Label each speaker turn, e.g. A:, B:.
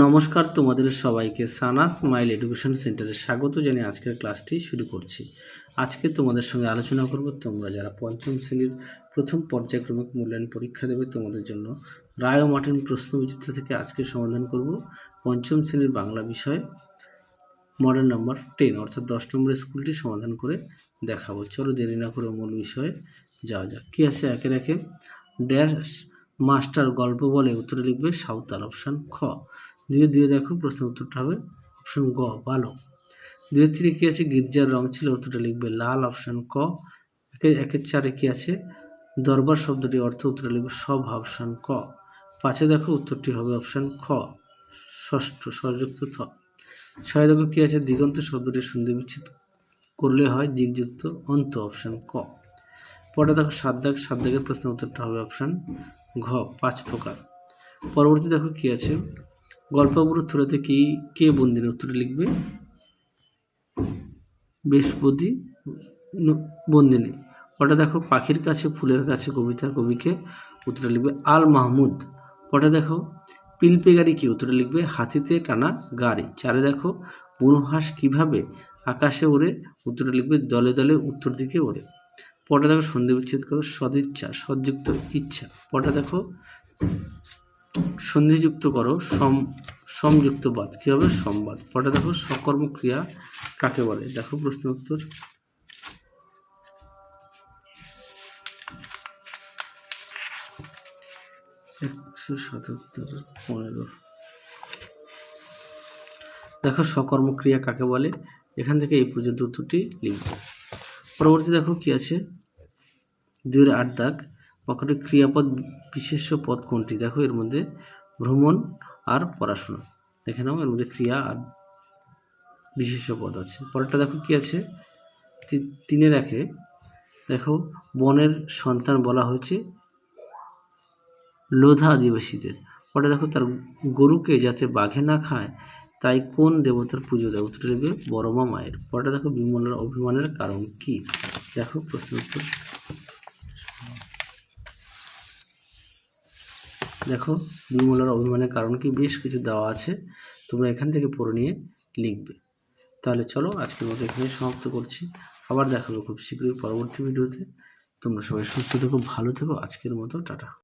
A: নমস্কার, তোমাদের সবাইকে সানা স্মাইল এডুকেশন সেন্টারে স্বাগত জানিয়ে আজকের ক্লাসটি শুরু করছি। আজকে তোমাদের সঙ্গে আলোচনা করব তোমরা যারা পঞ্চম শ্রেণীর প্রথম পর্যায়ক্রমিক মূল্যায়ন পরীক্ষা দেবে তোমাদের জন্য রায় ও মার্টিন প্রশ্নবিচিত্র থেকে আজকে সমাধান করব পঞ্চম শ্রেণীর বাংলা বিষয়ে মডেল নাম্বার 10 অর্থাৎ 10 নম্বরের স্কুলটি সমাধান করে দেখাবো। চলো দেরি না করে মূল বিষয়ে যাওয়া যাক। কী আছে একে রেখে ড্যাশ মাস্টার গল্প বলে উত্তরে লিখবে সাঁওতাল, অপশান খ। দুয়ে দেখো প্রশ্নের উত্তরটা হবে অপশান গ বালক। 2-3 কী আছে গির্জার রং ছিল, উত্তরটা লিখবে লাল, অপশান ক। একের 4 কী আছে দরবার শব্দটি অর্থ, উত্তরটা লিখবে সভা, অপশান ক। 5 দেখো উত্তরটি হবে অপশান খ ষষ্ঠ স্বরযুক্ত থ। 6 দেখো কী আছে দিগন্ত শব্দটি সন্ধি বিচ্ছেদ করলে হয় দিকযুক্ত অন্ত, অপশান ক। পরে দেখো 7 দাগের প্রশ্নের উত্তরটা হবে অপশান ঘ 5 প্রকার। পরবর্তী দেখো কী আছে গল্পগুরু থুড়াতে কি কে বন্দিনী, উত্তরটা লিখবে বেশবতী বন্দিনী। ওটা দেখো পাখির কাছে ফুলের কাছে কবিতা কবিকে, উত্তরটা লিখবে আল মাহমুদ। ওটা দেখো পিলপে গাড়ি কি, উত্তরটা লিখবে হাতিতে টানা গাড়ি। 4 দেখো বুনোহাঁস কিভাবে আকাশে ওড়ে, উত্তরটা লিখবে দলে দলে উত্তর দিকে ওড়ে। পটা দেখো সন্ধি বিচ্ছেদ করো সদিচ্ছা সদযুক্ত ইচ্ছা। পটা দেখো সন্ধিযুক্ত করো সমযুক্ত বাদ, কী হবে সংবাদ। পটা দেখো সকর্মক্রিয়া কাকে বলে, দেখো প্রশ্ন উত্তর। দেখো সকর্মক্রিয়া কাকে বলে, এখান থেকে এই পর্যন্ত উত্তরটি লিখব। পরবর্তী দেখো কি আছে 2-8 দাগ বাক্যটি ক্রিয়াপদ বিশেষ্য পদ কোনটি, দেখো এর মধ্যে ভ্রমণ আর পড়াশোনা, দেখে নাও এর মধ্যে ক্রিয়া আর বিশেষ্য পদ আছে। পরেরটা দেখো কি আছে 3-1 দেখো বনের সন্তান বলা হয়েছে লোধা আদিবাসীদের। পরে দেখো তার গরুকে যাতে বাঘে না খায় তাই কোন দেবতার পুজো দেয়, উত্তর দেবে বড়মা মায়ের। পরে দেখো বিমলার অভিমানের কারণ কি, দেখো প্রশ্ন উত্তর। দেখো বিমলার অভিমানের কারণ কি বেশ কিছু দেওয়া আছে, তোমরা এখান থেকে পড়ে নিয়ে লিখবে। তাহলে চলো আজকের মতো এখানে সমাপ্ত করছি, আবার দেখাবো খুব শীঘ্রই পরবর্তী ভিডিওতে। তোমরা সবাই সুস্থ থেকো, ভালো থেকো, আজকের মতো টাটা।